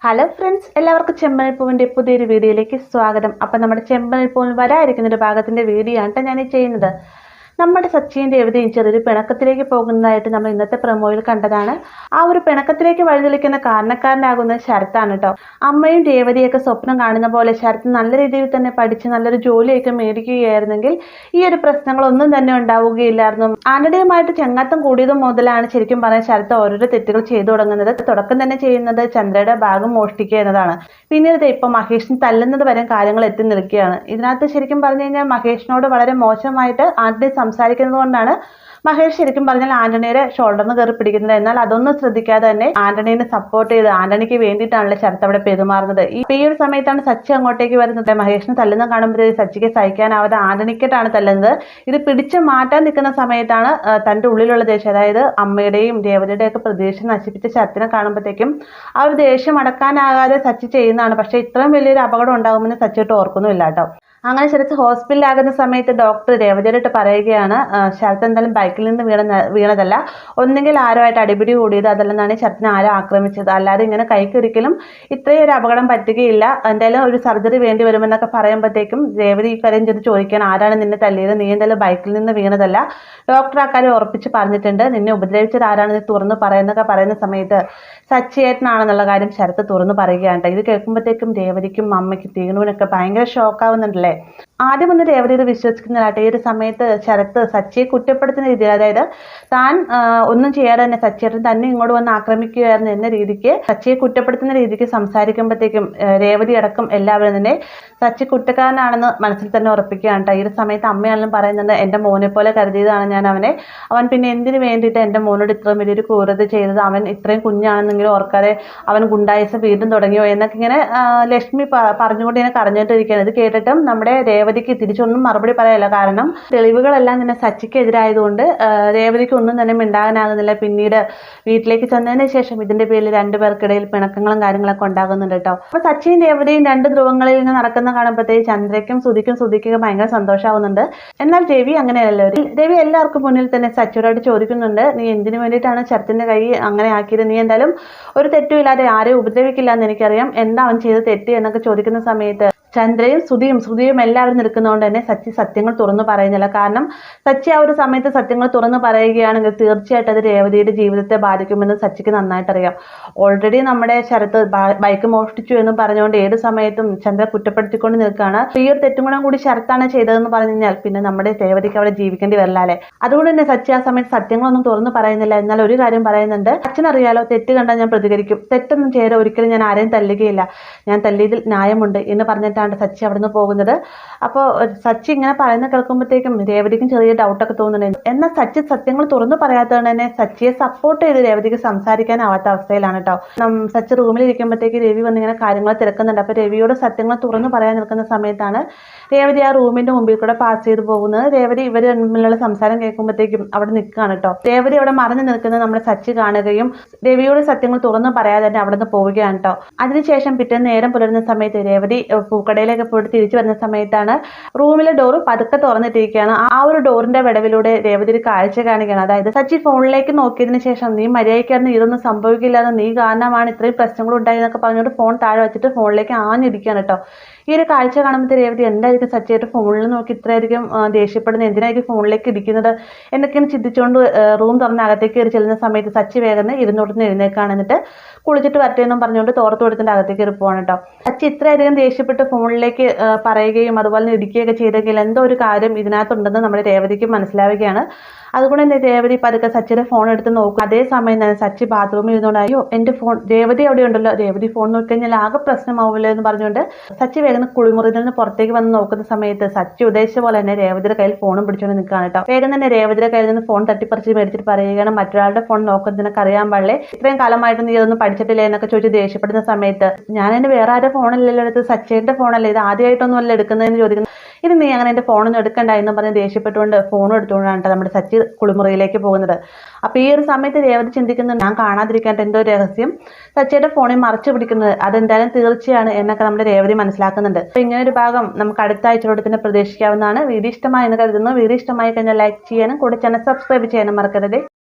Hello friends, എല്ലാവർക്കും ചെമ്പനൽ പൂവിൻ്റെ പുതിയൊരു വീഡിയോയിലേക്ക് സ്വാഗതം. അപ്പം നമ്മുടെ ചെമ്പനൽ പൂവിൽ വരാതിരിക്കുന്ന ഒരു ഭാഗത്തിൻ്റെ വീഡിയോ ആണ് ഞാൻ ഈ ചെയ്യുന്നത്. നമ്മുടെ സച്ചിൻ രേവതിയും ചെറിയൊരു പിണക്കത്തിലേക്ക് പോകുന്നതായിട്ട് നമ്മൾ ഇന്നത്തെ പ്രൊമോയിൽ കണ്ടതാണ്. ആ ഒരു പിണക്കത്തിലേക്ക് വഴിതെളിക്കുന്ന കാരണക്കാരനാകുന്നത് ശരത്താണ് കേട്ടോ. അമ്മയും രേവതിയൊക്കെ സ്വപ്നം കാണുന്ന പോലെ ശരത്ത് നല്ല രീതിയിൽ തന്നെ പഠിച്ച് നല്ലൊരു ജോലിയൊക്കെ മേടിക്കുകയായിരുന്നെങ്കിൽ ഈ ഒരു പ്രശ്നങ്ങളൊന്നും തന്നെ ഉണ്ടാവുകയില്ലായിരുന്നു. ആന്റണിയുമായിട്ട് ചെങ്ങാത്തം കൂടിയതും മുതലാണ് ശരിക്കും പറഞ്ഞാൽ ശരത്ത് ഓരോരോ തെറ്റുകൾ ചെയ്തു തുടങ്ങുന്നത്. തുടക്കം തന്നെ ചെയ്യുന്നത് ചന്ദ്രയുടെ ബാഗ് മോഷ്ടിക്കുക എന്നതാണ്. പിന്നീട് ഇപ്പൊ മഹേഷിന് തല്ലുന്നത് വരെ കാര്യങ്ങൾ എത്തി നിൽക്കുകയാണ്. ഇതിനകത്ത് ശരിക്കും പറഞ്ഞു കഴിഞ്ഞാൽ മഹേഷിനോട് വളരെ മോശമായിട്ട് ആന്റണി സംസാരിക്കുന്നത് കൊണ്ടാണ് മഹേഷ് ശരിക്കും പറഞ്ഞാൽ ആന്റണിയുടെ ഷോൾഡറിന് കയറി പിടിക്കുന്നത്. എന്നാൽ അതൊന്നും ശ്രദ്ധിക്കാതെ തന്നെ ആന്റണീനെ സപ്പോർട്ട് ചെയ്ത് ആന്റണിക്ക് വേണ്ടിയിട്ടാണല്ലോ ശരത്ത് അവിടെ പെരുമാറുന്നത്. ഈ ഒരു സമയത്താണ് സച്ചി അങ്ങോട്ടേക്ക് വരുന്നത്. മഹേഷിന് തല്ലുന്ന കാണുമ്പോഴേ സച്ചിക്ക് സഹിക്കാനാവാതെ ആന്റണിക്കിട്ടാണ് തല്ലുന്നത്. ഇത് പിടിച്ചു മാറ്റാൻ നിൽക്കുന്ന സമയത്താണ് തൻ്റെ ഉള്ളിലുള്ള ദേഷ്യം, അതായത് അമ്മയുടെയും രേവതിയുടെയും ഒക്കെ പ്രതീക്ഷ നശിപ്പിച്ച ശരത്തിനെ കാണുമ്പോഴത്തേക്കും ആ ഒരു ദേഷ്യം അടക്കാനാകാതെ സച്ചി ചെയ്യുന്നതാണ്. പക്ഷേ ഇത്രയും വലിയൊരു അപകടം ഉണ്ടാകുമെന്ന് സച്ചിട്ട് ഓർക്കുന്നുമില്ല കേട്ടോ. അങ്ങനെ ശരത്ത് ഹോസ്പിറ്റലിലാകുന്ന സമയത്ത് ഡോക്ടർ രേവതിയോട്ട് പറയുകയാണ്, ശരത്ത് എന്തായാലും ബൈക്കിൽ നിന്ന് വീണതല്ല, ഒന്നെങ്കിൽ ആരുമായിട്ട് അടിപിടി കൂടിയത്, അതല്ലെന്നാണ് ശരത്തിനെ ആരും ആക്രമിച്ചത്, അല്ലാതെ ഇങ്ങനെ കൈക്കൊരിക്കലും ഇത്രയും ഒരു അപകടം പറ്റുകയില്ല, എന്തായാലും ഒരു സർജറി വേണ്ടി വരുമെന്നൊക്കെ പറയുമ്പോഴത്തേക്കും രേവതി ഈ കാര്യം ചെന്ന് ചോദിക്കാൻ, ആരാണ് നിന്നെ തല്ലിയത്, നീ എന്തായാലും ബൈക്കിൽ നിന്ന് വീണതല്ല, ഡോക്ടർ ആ കാര്യം ഉറപ്പിച്ച് പറഞ്ഞിട്ടുണ്ട്, നിന്നെ ഉപദ്രവിച്ചത് ആരാണ് നീ തുറന്ന് പറയുന്നൊക്കെ പറയുന്ന സമയത്ത് സച്ചിയേട്ടനാണെന്നുള്ള കാര്യം ശരത്ത് തുറന്ന് പറയുകയാണ്. ഇത് കേൾക്കുമ്പോഴത്തേക്കും രേവതിക്കും അമ്മയ്ക്കും തീണുവിനൊക്കെ ഭയങ്കര ഷോക്കാവുന്നുണ്ടല്ലേ. ആദ്യം ഒന്ന് രേവതി ഇത് വിശ്വസിക്കുന്നില്ലാട്ടെ. ഈ ഒരു സമയത്ത് ശരത്ത് സച്ചിയെ കുറ്റപ്പെടുത്തുന്ന രീതിയിൽ, അതായത് താൻ ഒന്നും ചെയ്യാതെ തന്നെ സച്ചിയേട്ടൻ തന്നെ ഇങ്ങോട്ട് വന്ന് ആക്രമിക്കുകയായിരുന്നു എന്ന രീതിക്ക് സച്ചിയെ കുറ്റപ്പെടുത്തുന്ന രീതിക്ക് സംസാരിക്കുമ്പോഴത്തേക്കും രേവതി അടക്കം എല്ലാവരും തന്നെ സച്ചി കുറ്റക്കാരനാണെന്ന് മനസ്സിൽ തന്നെ ഉറപ്പിക്കുകയാണ്. ഈ ഒരു സമയത്ത് അമ്മയാണെങ്കിലും പറയുന്നത്, എൻ്റെ മോനെ പോലെ കരുതിയതാണ് ഞാൻ അവനെ, അവൻ പിന്നെ എന്തിനു വേണ്ടിയിട്ട് എൻ്റെ മോനോട് ഇത്രയും വലിയൊരു ക്രൂരത ചെയ്തത്, അവൻ ഇത്രയും കുഞ്ഞാണെന്നെങ്കിലും ഓർക്കാതെ അവൻ ഗുണ്ടായിസ വീണ്ടും തുടങ്ങിയോ എന്നൊക്കെ ഇങ്ങനെ ലക്ഷ്മി പറഞ്ഞുകൊണ്ട് ഇങ്ങനെ കരഞ്ഞിട്ടിരിക്കുകയാണ്. ഇത് കേട്ടിട്ടും നമ്മുടെ രേവതിക്ക് തിരിച്ചൊന്നും മറുപടി പറയാനില്ല. കാരണം തെളിവുകളെല്ലാം തന്നെ സച്ചിക്ക് എതിരായതുകൊണ്ട് രേവതിക്ക് ഒന്നും തന്നെ മിണ്ടാകാനാകുന്നില്ല. പിന്നീട് വീട്ടിലേക്ക് ചെന്നതിന് ശേഷം ഇതിന്റെ പേരിൽ രണ്ടുപേർക്കിടയിൽ പിണക്കങ്ങളും കാര്യങ്ങളൊക്കെ ഉണ്ടാകുന്നുണ്ട് കേട്ടോ. അപ്പൊ സച്ചിയും രേവതിയും രണ്ട് ധ്രുവങ്ങളിൽ നിന്ന് നടക്കുന്ന കാണുമ്പോഴത്തേക്ക് ചന്ദ്രയ്ക്കും ശ്രുതിക്കും ഭയങ്കര സന്തോഷമാവുന്നുണ്ട്. എന്നാൽ രവി അങ്ങനെയല്ലോ. രവി എല്ലാവർക്കും മുന്നിൽ തന്നെ സച്ചിയോട് ചോദിക്കുന്നുണ്ട്, നീ എന്തിനു വേണ്ടിയിട്ടാണ് ശരത്തിന്റെ കൈ അങ്ങനെ ആക്കിയത്, നീ എന്തായാലും ഒരു തെറ്റുമില്ലാതെ ആരെയും ഉപദ്രവിക്കില്ല എന്ന് എനിക്കറിയാം, എന്താ അവൻ ചെയ്ത് തെറ്റ് എന്നൊക്കെ ചോദിക്കുന്ന സമയത്ത് ചന്ദ്രയും ശ്രുതിയും എല്ലാവരും നിൽക്കുന്നതുകൊണ്ട് തന്നെ സച്ചി സത്യങ്ങൾ തുറന്നു പറയുന്നില്ല. കാരണം സച്ചി ആ ഒരു സമയത്ത് സത്യങ്ങൾ തുറന്നു പറയുകയാണെങ്കിൽ തീർച്ചയായിട്ടും അത് രേവതിയുടെ ജീവിതത്തെ ബാധിക്കുമെന്ന് സച്ചിക്ക് നന്നായിട്ട് അറിയാം. ഓൾറെഡി നമ്മുടെ ശരത്ത് ബൈക്ക് മോഷ്ടിച്ചു എന്ന് പറഞ്ഞുകൊണ്ട് ഏത് സമയത്തും ചന്ദ്ര കുറ്റപ്പെടുത്തിക്കൊണ്ട് നിൽക്കുകയാണ്. ഈ ഒരു തെറ്റും കൂടി ശരത്താണ് ചെയ്തതെന്ന് പറഞ്ഞു കഴിഞ്ഞാൽ പിന്നെ നമ്മുടെ രേവതിക്ക് അവിടെ ജീവിക്കേണ്ടി വരില്ല അല്ലേ. അതുകൊണ്ട് തന്നെ സച്ചി ആ സമയത്ത് സത്യങ്ങളൊന്നും തുറന്നു പറയുന്നില്ല. എന്നാൽ ഒരു കാര്യം പറയുന്നുണ്ട്, അച്ഛനറിയാലോ തെറ്റ് കണ്ടാൽ ഞാൻ പ്രതികരിക്കും, തെറ്റൊന്നും ചെയ്ത് ഒരിക്കലും ഞാൻ ആരെയും തല്ലുകയില്ല, ഞാൻ തല്ലിയതിൽ ന്യായമുണ്ട് എന്ന് പറഞ്ഞിട്ടാണ് സച്ചി അവിടുന്ന് പോകുന്നത്. അപ്പോൾ സച്ചി ഇങ്ങനെ പറയുന്ന കേൾക്കുമ്പോഴത്തേക്കും രേവതിക്കും ചെറിയ ഡൗട്ടൊക്കെ തോന്നുന്നുണ്ട്. എന്നാൽ സച്ചി സത്യങ്ങൾ തുറന്നു പറയാത്തതുകൊണ്ട് തന്നെ സച്ചിയെ സപ്പോർട്ട് ചെയ്ത് രേവതിക്ക് സംസാരിക്കാനാവാത്ത അവസ്ഥയിലാണ് കേട്ടോ. സച്ചി റൂമിൽ ഇരിക്കുമ്പോഴത്തേക്ക് രവി വന്ന് ഇങ്ങനെ കാര്യങ്ങൾ തിരക്കുന്നുണ്ട്. അപ്പോൾ രവിയോട് സത്യങ്ങൾ തുറന്നു പറയാൻ നിൽക്കുന്ന സമയത്താണ് രേവതി ആ റൂമിന്റെ മുമ്പിൽ കൂടെ പാസ് ചെയ്ത് പോകുന്നത്. രേവതി ഇവർ തമ്മിലുള്ള സംസാരം കേൾക്കുമ്പോഴത്തേക്കും അവിടെ നിൽക്കുകയാണ് കേട്ടോ. രേവതി അവിടെ മറഞ്ഞു നിൽക്കുന്നത് നമ്മുടെ സച്ചി കാണുകയും രവിയോട് സത്യങ്ങൾ തുറന്നു പറയാതെ തന്നെ അവിടെ നിന്ന് പോവുകയാണ് കേട്ടോ. അതിനുശേഷം പിറ്റേന്ന് നേരം പുലരുന്ന സമയത്ത് രേവതി കടയിലേക്ക് പോയിട്ട് തിരിച്ചു വരുന്ന സമയത്താണ് റൂമിലെ ഡോറ് പതുക്കെ തുറന്നിട്ടിരിക്കുകയാണ്. ആ ഒരു ഡോറിന്റെ വിടവിലൂടെ രേവതി ഒരു കാഴ്ച കാണുകയാണ്. അതായത് സച്ചി ഫോണിലേക്ക് നോക്കിയതിന് ശേഷം, നീ മര്യാദയ്ക്കായിരുന്നു, ഇതൊന്നും സംഭവിക്കില്ലാതെ, നീ കാരണമാണ് ഇത്രയും പ്രശ്നങ്ങൾ ഉണ്ടായി എന്നൊക്കെ പറഞ്ഞുകൊണ്ട് ഫോൺ താഴെ വെച്ചിട്ട് ഫോണിലേക്ക് ആഞ്ഞിരിക്കുകയാണ് കേട്ടോ. ഈ ഒരു കാഴ്ച കാണുമ്പോൾ രേവതി എന്തായിരിക്കും സച്ചിയായിട്ട് ഫോണിൽ നോക്കി ഇത്രയധികം ദേഷ്യപ്പെടുന്നത്, എന്തിനായിരിക്കും ഫോണിലേക്ക് ഇരിക്കുന്നത് എന്നൊക്കെയാണ് ചിന്തിച്ചുകൊണ്ട് റൂം തുറന്ന് അകത്തേക്ക് കയറി ചെല്ലുന്ന സമയത്ത് സച്ചി വേഗം ഇരുന്നോട്ടുന്ന് എഴുന്നേക്കാണ്. എന്നിട്ട് കുളിച്ചിട്ട് വരട്ടെ എന്നും പറഞ്ഞുകൊണ്ട് തോർത്ത് കൊടുത്തിട്ട് അകത്തേക്ക് കയറി പോവാണ് കേട്ടോ. സച്ചി ഇത്രയധികം ദേഷ്യപ്പെട്ട് ഫോണിലേക്ക് പറയുകയും അതുപോലെ ഇടിക്കുകയൊക്കെ ചെയ്തെങ്കിൽ എന്തോ ഒരു കാര്യം ഇതിനകത്തുണ്ടെന്ന് നമ്മുടെ രേവതിക്ക് മനസ്സിലാവുകയാണ്. അതുകൊണ്ട് തന്നെ രേവതി പതുക്കെ സച്ചിയുടെ ഫോൺ എടുത്ത് നോക്കും. അതേസമയം തന്നെ സച്ചി ബാത്റൂമിൽ ഇരുന്നുകൊണ്ട്, അയ്യോ എൻ്റെ ഫോൺ, രേവതി അവിടെ ഉണ്ടല്ലോ, രേവതി ഫോൺ നോക്കിക്കഴിഞ്ഞാൽ ആകെ പ്രശ്നമാവില്ലോ എന്ന് പറഞ്ഞുകൊണ്ട് സച്ചി വേഗം കുളിമുറിയിൽ നിന്ന് പുറത്തേക്ക് വന്ന് നോക്കുന്ന സമയത്ത് സച്ചി ഉദ്ദേശിച്ച പോലെ തന്നെ രേവതിയുടെ കയ്യിൽ ഫോണും പിടിച്ചുകൊണ്ട് നിൽക്കുകയാണ് കേട്ടോ. വേഗം തന്നെ രേവതിയുടെ കയ്യിൽ നിന്ന് ഫോൺ തട്ടിപ്പറിച്ച് മേടിച്ചിട്ട് പറയുകയാണ്, മറ്റൊരാളുടെ ഫോൺ നോക്കുന്നതിനൊക്കെ അറിയാൻ പാടില്ലേ, ഇത്രയും കാലമായിട്ട് നീ അതൊന്നും പഠിച്ചിട്ടില്ലേ എന്നൊക്കെ ചോദിച്ച് ദേഷ്യപ്പെടുന്ന സമയത്ത്, ഞാൻ എൻ്റെ വേറെ ആരുടെ ഫോണല്ലല്ലോ എടുത്ത്, സച്ചിയുടെ ഫോണല്ലേ, ഇത് ആദ്യമായിട്ടൊന്നും അല്ല എടുക്കുന്നതെന്ന് ചോദിക്കുന്നു. ഇത് നീ അങ്ങനെ എൻ്റെ ഫോണൊന്നും എടുക്കണ്ട എന്ന് പറഞ്ഞ് ദേഷ്യപ്പെട്ടുകൊണ്ട് ഫോൺ എടുത്തുകൊണ്ടാണ് നമ്മുടെ സച്ചി കുളിമുറിയിലേക്ക് പോകുന്നത്. അപ്പോൾ ഈ ഒരു സമയത്ത് രേവതി ചിന്തിക്കുന്നത്, ഞാൻ കാണാതിരിക്കാണ്ട് എന്തോ രഹസ്യം സച്ചിയുടെ ഫോണിൽ മറച്ചു പിടിക്കുന്നത്, അതെന്തായാലും തീർച്ചയാണ് എന്നൊക്കെ നമ്മുടെ രേവതി മനസ്സിലാക്കുന്നുണ്ട്. അപ്പോൾ ഇങ്ങനെ ഒരു ഭാഗം നമുക്ക് അടുത്ത ആഴ്ചയോടെ തന്നെ പ്രതീക്ഷിക്കാവുന്നതാണ്. വീഡിയോ ഇഷ്ടമായി എന്ന് കരുതുന്നു. വീഡിയോ ഇഷ്ടമായി കഴിഞ്ഞാൽ ലൈക്ക് ചെയ്യാനും കൂടെ ചാനൽ സബ്സ്ക്രൈബ് ചെയ്യാനും മറക്കരുത്.